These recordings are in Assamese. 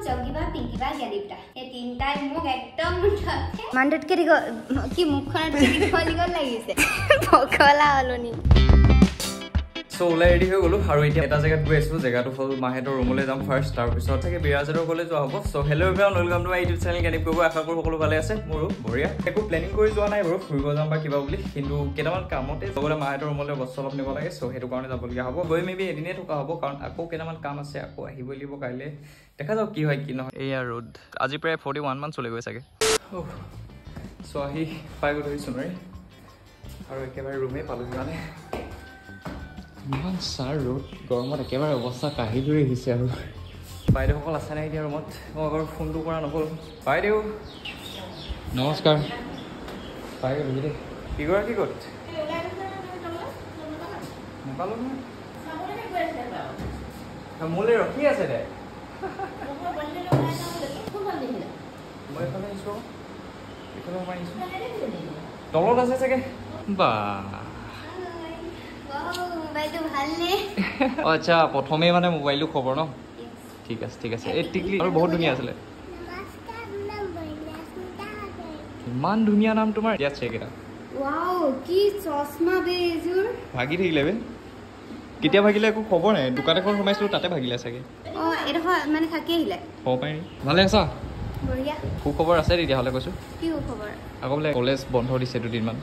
জগিবা পিংকিবা জ্ঞানীবা এই তিনটাই মোক একদম মানটোতকে কি মুখখনত দীঘল লাগিছে পকলা হলনি So ওলাই ৰেডি হৈ গলো আৰু এতিয়া এটা জায়গাত গৈ আছো জায়গাটো হ'ল মাহেতৰ ৰুমলৈ যাম ফাৰ্ষ্ট তাৰ পিছত থাকে বিৰাজৰ কলেজ যোৱা হ'ব so hello everyone welcome to my YouTube channel জ্ঞানী কৰিব আশা কৰো সকলো ভালে আছে মোৰো বঢ়িয়া একো প্লেনিং কৰি যোৱা নাই বাৰু ফুৰিব যাম বা কিবা বুলি কিন্তু কেইটামান কামতে লগতে মাহেতৰ ৰুমলৈ বস্তু অলপ নিব লাগে সো সেইটো কাৰণে যাবলগীয়া হ'ব গৈ মেবি এদিনে থকা হ'ব কাৰণ আকৌ কেইটামান কাম আছে আকৌ আহিব লাগিব কাইলে দেখা যাওক কি হয় কি নহয় এয়া ৰোড আজি প্ৰায় 41 মান চলে গৈ চাগে সো আহি পাই গলো সোণাৰী আৰু একেবাৰে ৰুমে পালোহি মানে ইমান চাৰ ৰোড গৰমত একেবাৰে অৱস্থা কাঢ়ি ধৰি আহিছে আৰু বাইদেউসকল আছে নাই এতিয়া ৰুমত মই বাৰু ফোনটো কৰা নকৰোঁ বাইদেউ নমস্কাৰ পাই গ'লো দেই কিগৰাকী ক'ত নাপালোঁ নহয় মোলৈ ৰখি আছে দে মই এইফালে আহিছোঁ এইফালে সোমাই আহিছোঁ তলত আছে চাগে বা আচ্ছা প্ৰথমে মানে মোবাইলটো খবৰ ন ঠিক আছে এই টিকলি আৰু বহুত ধুনীয়া আছিলে ইমান ধুনীয়া নাম তোমাৰ ইয়াত আছে কেইটা ওয়াও কি চশমা বেজুৰ ভাগি থাকিলে বে কেতিয়া ভাগিলে একো খবৰ নাই দোকান এখন সোমাইছিলো তাতে ভাগিলে চাগে এটা মানে থাকি আহিলে হ'ব পাৰি ভালে আছা বঢ়িয়া সুখবৰ আছে তেতিয়াহ'লে কৈছোঁ কি খবৰ আকৌ বোলে কলেজ বন্ধ দিছে দুদিনমান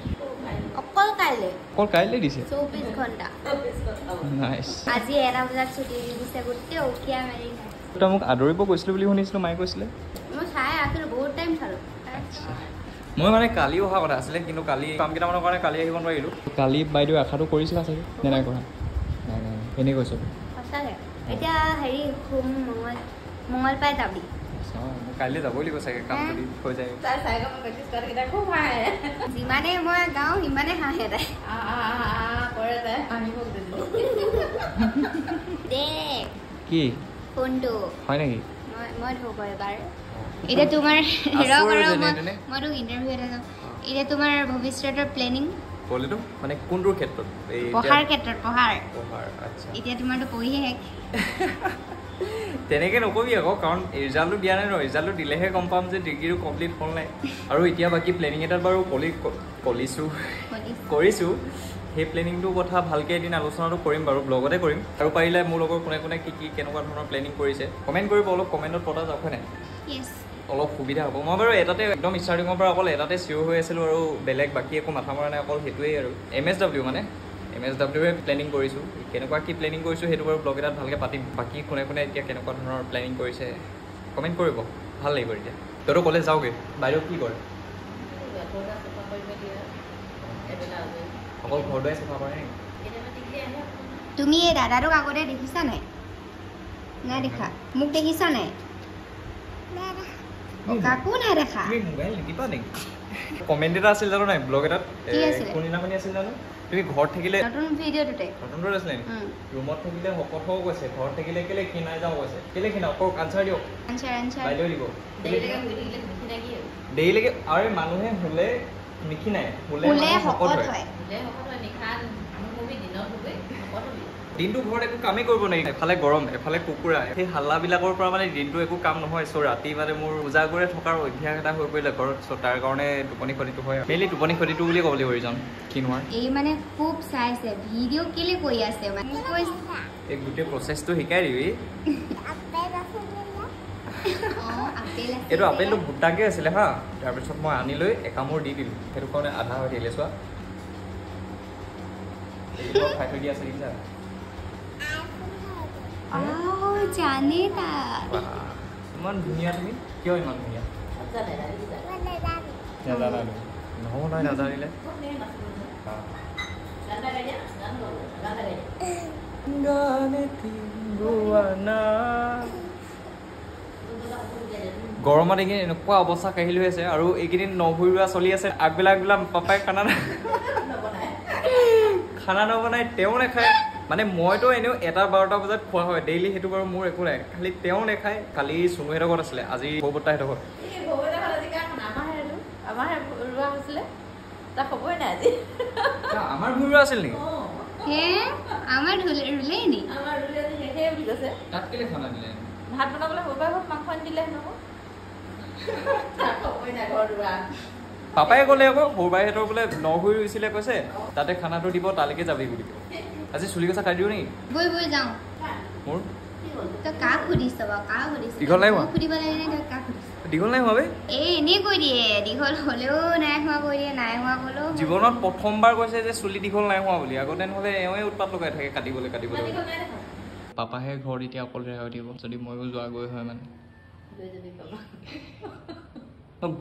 অকল কাইলে দিছে 24 ঘণ্টা নাইস আজি 11 বজাত ছুটি দিছে গোটেই ওকিয়া মাৰি তই মোক আদৰিব কৈছিলো বুলি শুনিছিলো মায়ে কৈছিলে মই চাই আছিলো বহুত টাইম চালো মই মানে কালি অহা কথা আছিলে কিন্তু কালি কাম কেইটামানৰ কাৰণে কালি আহিব নোৱাৰিলোঁ কালি বাইদেউ আশাটো কৰিছিলা চাগে নে নাই কৰা নাই এনেই কৈছোঁ সঁচাকৈ এতিয়া হেৰি মঙল পাই যাবি কাইলৈ যাবই লাগিব চাগে কাম যদি হৈ যায় যিমানে মই গাওঁ সিমানে হাঁহে তাই দে কি ফোনটো হয় নেকি মই ধৰিব এবাৰ এতিয়া তোমাৰ মই তোক ইণ্টাৰভিউ এটা যাওঁ এতিয়া তোমাৰ ভৱিষ্যতৰ প্লেনিং ক'লেতো মানে কোনটোৰ ক্ষেত্ৰত পঢ়াৰ ক্ষেত্ৰত পঢ়াৰ আচ্ছা এতিয়া তোমাৰতো পঢ়িহে শেষ তেনেকৈ নকবি আকৌ কাৰণ ৰিজাল্টটো দিয়া নাই ন ৰিজাল্টটো দিলেহে গম পাম যে ডিগ্ৰীটো কমপ্লিট হ'ল নাই আৰু এতিয়া বাকী প্লেনিং এটাত বাৰু কৰিছোঁ সেই প্লেনিংটোৰ কথা ভালকৈ এদিন আলোচনাটো কৰিম বাৰু ব্লগতে কৰিম আৰু পাৰিলে মোৰ লগৰ কোনে কি কেনেকুৱা ধৰণৰ প্লেনিং কৰিছে কমেণ্ট কৰিব অলপ কমেণ্টত পতা যাওক হয় নাই অলপ সুবিধা হ'ব মই বাৰু এটাতে একদম ষ্টাৰ্টিঙৰ পৰা অকল এটাতে চিয়'ৰ হৈ আছিলোঁ আৰু বেলেগ বাকী একো মাথা মৰা নাই অকল সেইটোৱেই আৰু MSW মানে MSWয়ে প্লেনিং কৰিছোঁ কেনেকুৱা কি প্লেনিং কৰিছোঁ সেইটো বাৰু ব্লগ এটাত ভালকৈ পাতিম বাকী কোনে এতিয়া কেনেকুৱা ধৰণৰ প্লেনিং কৰিছে কমেণ্ট কৰিব ভাল লাগিব এতিয়া তইতো কলেজ যাওঁগৈ বাইদেউ কি কৰে অকল ঘৰ দুৱাই চাফা কৰে নেকি তুমি এই দাদাটোক আগতে দেখিছা নাই দেখা মোক দেখিছা নাই কাকো নাই দেখা তুমি মোবাইল নিদিবা নেকি কমেণ্ট এটা আছিল জানো নাই ব্লগ এটাত কোনদিনাখনি আছিল জানো তুমি ঘৰত থাকিলে নতুন ভিডিঅ'টোতে নতুন আছিলে নেকি ৰুমত থাকিলে শকত হ'ব কৈছে ঘৰত থাকিলে কেলে ক্ষীণাই যাওঁ কৈছে কেলে ক্ষীণাও কওক আনচাৰ দিয়ক বাইদেউ দিব দেৰিলৈকে আৰু মানুহে শুলে নিক্ষীণাই শুলে শকত হয় দিনটো ঘৰত একো কামেই কৰিব নোৱাৰি এফালে গৰম এফালে কুকুৰা সেই হাল্লাবিলাকৰ পৰা মানে দিনটো একো কাম নহয় চ' ৰাতি মানে মোৰ উজাগৰে থকাৰ অভ্যাস এটা হৈ পৰিলে ঘৰত চ' তাৰ কাৰণে টোপনি ক্ষতিটো হয় মেইনলি টোপনি ক্ষতিটো বুলিয়ে ক'বলৈ প্ৰয়োজন কি নোৱাৰ এই মানে খুব চাইছে ভিডিঅ' কেলে কৰি আছে এই গোটেই প্ৰচেছটো শিকাই দিবি এইটো আপেলটো ভুটাকে আছিলে হা তাৰপিছত মই আনি লৈ একামোৰ দি দিলোঁ সেইটো কাৰণে আধা হৈ দিলে চোৱা খাই থৈ দিয়া আছে দেখিছা জানে ইমান ধুনীয়া তুমি কিয় ইমান ধুনীয়া নাজানা নহ'ব নহয় নাজানিলে গৰমত এইকেইদিন এনেকুৱা অৱস্থা কাঢ়িল হৈ আছে আৰু এইকেইদিন নভুৰুৱা চলি আছে আগবেলা পাপাই খানা নবনাই তেওঁ নাখায় মানে মইতো এনেও 1-12 বজাত খোৱা হয় ডেইলি সেইটো বাৰু মোৰ একো নাই খালি তেওঁ নাখায় কালি চুনুহেঁতৰ ঘৰত আছিলে আজি বৌবত্তাহেঁতৰ ঘৰত আমাৰ ভুৰুৱা আছিল নেকি হে আমাৰ ৰুলে নি তাত কেলে খানা দিলে ভাত বনাবলৈ সৰু ঘৰত মাংস আনি দিলে নহ'ব পাপাই ক'লে আকৌ সৰুবাইহঁতৰ বোলে নহুই ৰুইছিলে কৈছে তাতে খানাটো দিব তালৈকে যাবি বুলি আজি চুলি কচা খাই দিও নেকি বৈ বৈ যাওঁ মোৰ তই কাক সুধিছ বাৰু কাক সুধিছ দীঘল নাই হোৱা সুধিব লাগে নে তই কাক সুধিছ দীঘল নাই হোৱা বে এনেই কৈ দিয়ে দীঘল হ'লেও নাই হোৱা কৈ দিয়ে নাই হোৱা ক'লেও জীৱনত প্ৰথমবাৰ কৈছে যে চুলি দীঘল নাই হোৱা বুলি আগতে নহ'লে এওঁৱে উৎপাত লগাই থাকে কাটিবলৈ পাপাহে ঘৰত এতিয়া অকলে হৈ দিব যদি ময়ো যোৱা গৈ হয় মানে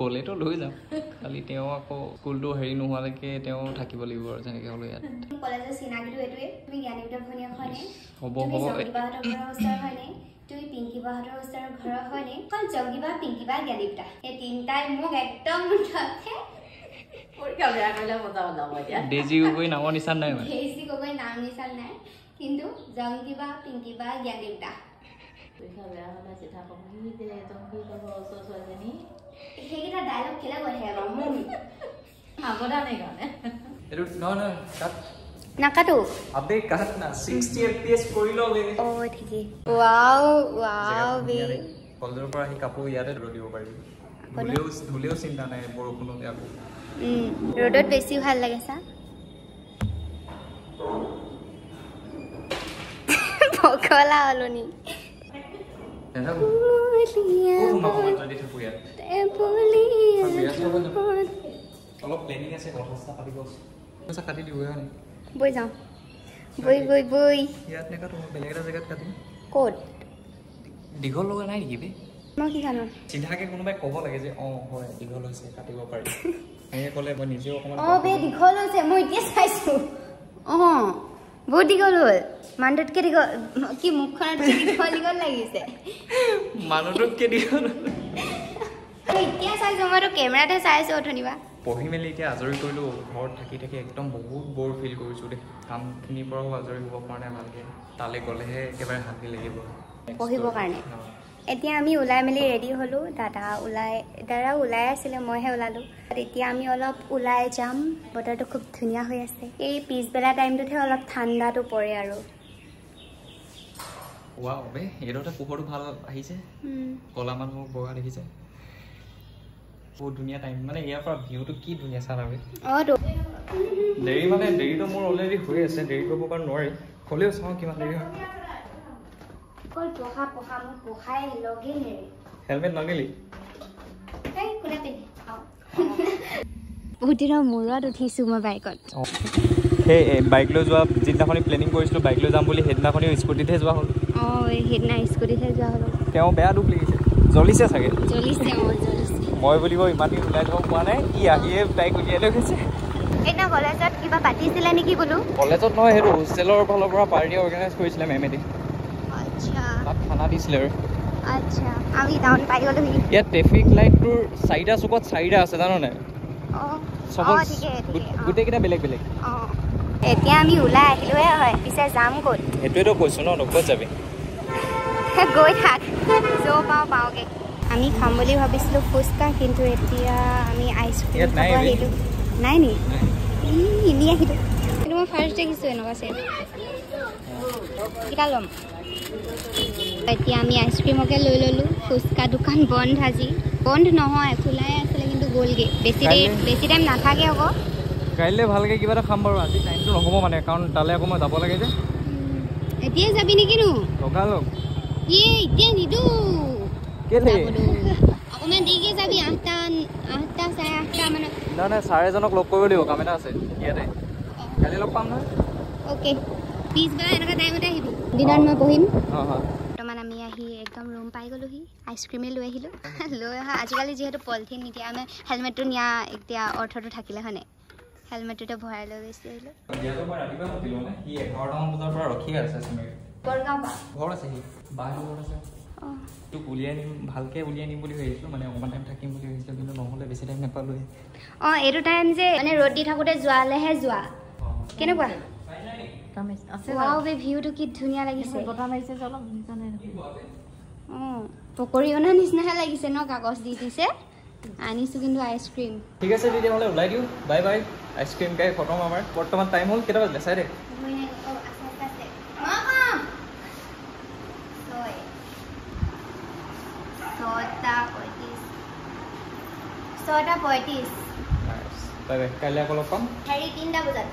গ'লেতো লৈ যাম খালি তেওঁ আকৌ স্কুলটো হেৰি নোহোৱালৈকে তেওঁ থাকিব লাগিব আৰু যেনেকৈ হ'লেও ইয়াত কলেজৰ চিনাকিটো এইটোৱে তুমি জ্ঞানীবিদৰ ভনীয়েক হয়নে হ'ব তুমি হ'ব জংগীবাহঁতৰ ঘৰৰ ওচৰ হয়নে তুমি পিংকিবাহঁতৰ ওচৰৰ ঘৰৰ হয়নে অকল জংগীবা পিংকিবা জ্ঞানীবিদা এই তিনিটাই মোক একদম মুঠতে ডেজি গগৈ নামৰ নিচান নাই মানে ডেজি গগৈ নাম নিচান নাই কিন্তু জংগীবা পিংকিবা জ্ঞানীবিদা সেইকেইটা ডাইলগ কেলে কৈ থাকে বাৰু মোক সাৱধানে কাৰণে এইটো নহয় কাট নাকাটো আবে কাট না 60 fps কৰি ললে অ ঠিকেই ৱাও ৱাও বে কলেজৰ পৰা আহি কাপোৰ ইয়াতে ধৰি দিব পাৰি ধুলেও চিন্তা নাই বৰষুণতে আকৌ ৰ'দত বেছি ভাল লাগে চা পকলা হলনি অলপ প্লেনিং আছে কথা পাতিব পইচা কাটি দিব বৈ যাওঁ বৈ বৈ বৈ ইয়াত নেকাটো বেলেগ এটা জেগাত কাটিম ক'ত দীঘল লগা নাই নেকি বে মই কি জানো চিধাকে কোনোবাই ক'ব লাগে যে অঁ হয় দীঘল হৈছে কাটিব পাৰি এনেকৈ ক'লে মই নিজেও অকণমান অঁ বে দীঘল হৈছে মই এতিয়া চাইছোঁ অঁ বহুত দীঘল হ'ল মানুহটোতকৈ দীঘল কি মুখখনত দীঘল দীঘল লাগিছে মানুহটোতকৈ দীঘল এতিয়া চাইছোঁ মইতো কেমেৰাতে চাইছোঁ অথনিবা পঢ়ি মেলি এতিয়া আজৰি কৰিলোঁ ঘৰত থাকি থাকি একদম বহুত বৰ ফিল কৰিছোঁ দেই কামখিনিৰ পৰাও আজৰি হ'ব পৰা নাই ভালকৈ তালৈ গ'লেহে একেবাৰে শান্তি লাগিব পঢ়িবৰ কাৰণে এতিয়া আমি ওলাই মেলি ৰেডি হ'লোঁ দাদাও ওলাই আছিলে মইহে ওলালোঁ এতিয়া আমি অলপ ওলাই যাম বতৰটো খুব ধুনীয়া হৈ আছে এই পিছবেলা টাইমটোতহে অলপ ঠাণ্ডাটো পৰে আৰু ৱাও বে এইটোতে পোহৰটো ভাল আহিছে ক'লা মানুহক বগা দেখিছে বহুত ধুনীয়া টাইম মানে ইয়াৰ পৰা ভিউটো কি ধুনীয়া চালা বে অঁ দেৰিটো মোৰ অলৰেডি হৈ আছে দেৰি কৰিব কাৰণে নোৱাৰি হ'লেও চাওঁ কিমান দেৰি হয় হেলমেট নানিলি বহুত দিনৰ মূৰত উঠিছোঁ মই বাইকত সেই বাইক লৈ যোৱা যিদিনাখনি প্লেনিং কৰিছিলোঁ বাইক লৈ যাম বুলি সেইদিনাখনি স্কুটিতহে যোৱা হ'ল অঁ সেইদিনা স্কুটিতহে যোৱা হ'ল তেওঁ বেয়া দুখ লাগিছে জ্বলিছে চাগে জ্বলিছে মই বুলিব ইমান দিন ওলাই যাব পোৱা নাই ই আহিয়ে তাইক উলিয়াই লৈ গৈছে সেইদিনা কলেজত কিবা পাতিছিলে নেকি বোলো কলেজত নহয় সেইটো হোষ্টেলৰ ফালৰ পৰা পাৰ্টি অৰ্গেনাইজ কৰিছিলে মেমেদি আচ্ছা তাত খানা দিছিলে আৰু আচ্ছা আমি টাউন পাই গ'লোহি ইয়াত ট্ৰেফিক লাইটটোৰ 4টা চুকত 4টা আছে জানো নাই গোটেইকেইটা বেলেগ বেলেগ এতিয়া আমি ওলাই আহিলোহে হয় পিছে যাম ক'ত সেইটোৱেতো কৈছোঁ ন ক'ত যাবি গৈ থাক য'ৰ পাওঁগৈ আমি খাম বুলি ভাবিছিলোঁ ফুচকা কিন্তু এতিয়া আমি আইচক্ৰীম খাব আহিলোঁ নাই নি এনেই আহিলোঁ কিন্তু মই ফাৰ্ষ্ট দেখিছোঁ এনেকুৱা চেট কেইটা ল'ম এতিয়া আমি আইচক্ৰীমকে লৈ ল'লোঁ ফুচকা দোকান বন্ধ আজি বন্ধ নহয় খোলাই আছিলে কিন্তু গ'লগৈ বেছি টাইম নাথাকে আকৌ কাইলৈ ভালকৈ কিবা এটা খাম বাৰু আজি টাইমটো নহ'ব মানে কাৰণ তালৈ আকৌ মই যাব লাগে যে এতিয়াই যাবি নেকিনো লগালগ এতিয়া নিদো কেলে অকণমান দেৰিকৈ যাবি 8টা 8:30 মানত নাই ছাৰ এজনক লগ কৰিব লাগিব কাম এটা আছে ইয়াতে কালি লগ পাম নহয় অ'কে পিছবেলা এনেকুৱা টাইমতে আহিবি দিনত মই পঢ়িম বৰ্তমান আমি আহি একদম ৰুম পাই গ'লোহি আইচক্ৰীমে লৈ আহিলোঁ লৈ অহা আজিকালি যিহেতু পলিথিন নিদিয়ে আমি হেলমেটটো নিয়া এতিয়া অৰ্থটো থাকিলে হয়নে হেলমেটটোতে ভৰাই লৈ গৈছে আহিলোঁ ঘৰ আছে সি বাহিৰ ঘৰত আছে তোক উলিয়াই নিম ভালকৈ উলিয়াই নিম বুলি ভাবিছিলোঁ মানে অকণমান টাইম থাকিম বুলি ভাবিছিলোঁ কিন্তু নহ'লে বেছি টাইম নাপালোঁহে অঁ এইটো টাইম যে মানে ৰ'দ দি থাকোঁতে যোৱালেহে যোৱা কেনেকুৱা ভিউটো কি ধুনীয়া লাগিছে অঁ পকৰি অনাৰ নিচিনাহে লাগিছে ন কাগজ দি দিছে আনিছোঁ কিন্তু আইচক্ৰীম ঠিক আছে তেতিয়াহ'লে ওলাই দিওঁ বাই বাই আইচক্ৰীম খাই খতম আমাৰ বৰ্তমান টাইম হ'ল কেইটা বাজিলে চাই দে 6:35 কাইলৈ আকৌ লগ পাম 3:30 বজাত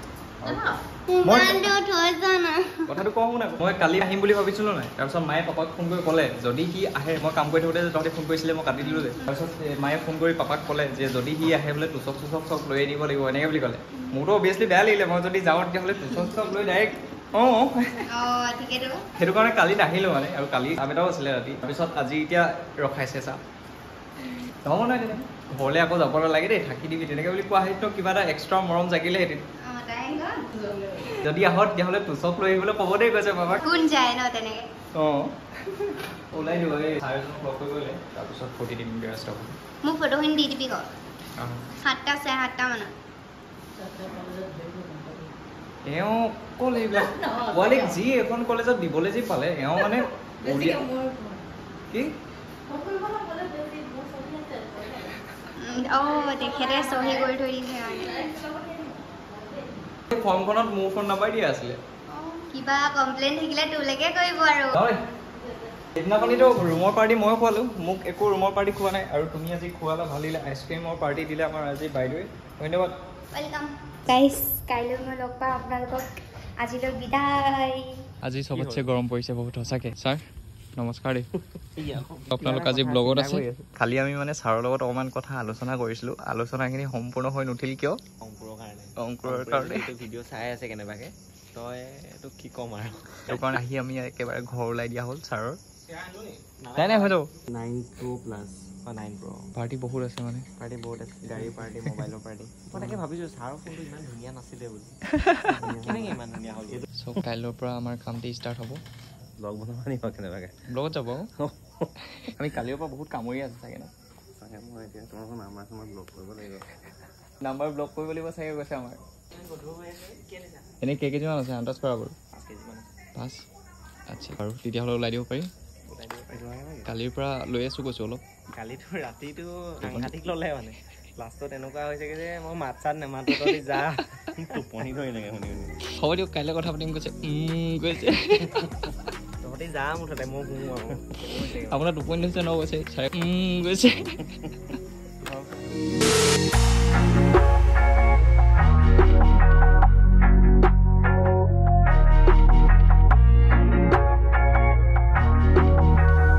কথাটো কওঁ শুনা মই কালি আহিম বুলি ভাবিছিলোঁ নাই তাৰপিছত মায়ে পাপাক ফোন কৰি ক'লে যদি সি আহে মই কাম কৰি থাকোঁতে তহঁতে ফোন কৰিছিলে মই কাটি দিলোঁ যে তাৰপিছত মায়ে ফোন কৰি পাপাক ক'লে যে যদি সি আহে বোলে টুচক চুচক লৈ দিব লাগিব এনেকৈ বুলি ক'লে মোৰতো অভিয়াছলি বেয়া লাগিলে মই যদি যাওঁ তেতিয়াহ'লে টুচক লৈ ডাইৰেক্ট সেইটো কাৰণে কালি নাহিলোঁ মানে আৰু কালি কাম এটাও আছিলে ৰাতি তাৰপিছত আজি এতিয়া ৰখাইছে চা নহ'ব নাই তেনে ঘৰলৈ আকৌ যাব নালাগে দেই থাকি দিবি তেনেকৈ বুলি কোৱা হেঁতেন কিবা এটা এক্সট্ৰা মৰম জাগিলেহেঁতেন যদি আহ তেতিয়াহ'লে টুচক লৈ আহিবলৈ ক'ব দেই কৈছে বাবাক কোন যায় ন তেনেকৈ ওলাই দিব এই চাৰিজনক লগ কৰি গ'লে তাৰপিছত ফটো দিম ব্যস্ত মোক ফটোখিনি দি দিবি ক 7টা 7:30 মানত এওঁ ক'ল এইবিলাক পোৱালীক যি এখন কলেজত দিবলৈ যি পালে এওঁ মানে কি তেখেতে চহী কৰি থৈ দিছে ফৰ্মখনত মোৰ ফোন নাম্বাৰ দিয়া আছিলে কিবা কমপ্লেইন থাকিলে তোলৈকে কৰিব আৰু সেইদিনাখনিতো ৰুমৰ পাৰ্টি মই খোৱালোঁ মোক একো ৰুমৰ পাৰ্টি খোৱা নাই আৰু তুমি আজি খোৱালা ভাল দিলে আইচক্ৰীমৰ পাৰ্টি দিলে আমাৰ আজি বাইদেৱে ধন্যবাদ ৱেলকাম গাইজ কাইলৈ মই লগ পাম আপোনালোকক আজিলৈ বিদায় আজি চবতছে গৰম পৰিছে বহুত সঁচাকৈ ছাৰ নমস্কাৰ দেই আপোনালোক আজি ব্লগত আছে খালি আমি মানে ছাৰৰ লগত অকণমান কথা আলোচনা কৰিছিলোঁ আলোচনাখিনি সম্পূৰ্ণ হৈ নুঠিল কিয় অংকুৰৰ কাৰণে ভিডিঅ' চাই আছে কেনেবাকৈ তই এইটো কি ক'ম আৰু সেইটো কাৰণে আহি আমি একেবাৰে ঘৰ ওলাই দিয়া হ'ল ছাৰৰ নাই হৈ যাব 9 Pro Plus 9 Pro পাৰ্টি বহুত আছে মানে পাৰ্টি বহুত আছে গাড়ীৰ পাৰ্টি মোবাইলৰ পাৰ্টি মই তাকে ভাবিছোঁ ছাৰৰ ফোনটো ইমান ধুনীয়া নাছিলে বুলি কেনেকৈ ইমান ধুনীয়া হ'ল চ' কাইলৈৰ পৰা আমাৰ কামটো ষ্টাৰ্ট হ'ব ব্লগ বনাব নিব কেনেবাকৈ ব্লগত যাব আমি কালিৰ পৰা বহুত কামুৰি আছোঁ চাগে ন চাগে মই এতিয়া তোমালোকৰ নাম্বাৰ ব্লগ কৰিব লাগিব নাম্বাৰ ব্লক কৰিব লাগিব চাগে কৈছে আমাৰ এনেই কেইকেজিমান আছে আন্দাজ কৰা বাৰু 5 আচ্ছা বাৰু তেতিয়াহ'লে ওলাই দিব পাৰি কালিৰ পৰা লৈ আছোঁ কৈছোঁ অলপ কালিতো ৰাতিটো সাংঘাতিক ল'লে মানে লাষ্টত এনেকুৱা হৈছেগৈ যে মই মাত চাত নেমাতো তই যা টোপনি ধৰি লাগে শুনি শুনি হ'ব দিয়ক কাইলৈ কথা পাতিম কৈছে কৈছে তহঁতি যা মুঠতে মই শুনো আৰু আপোনাৰ টোপনি ধৰিছে ন কৈছে ছাৰে কৈছে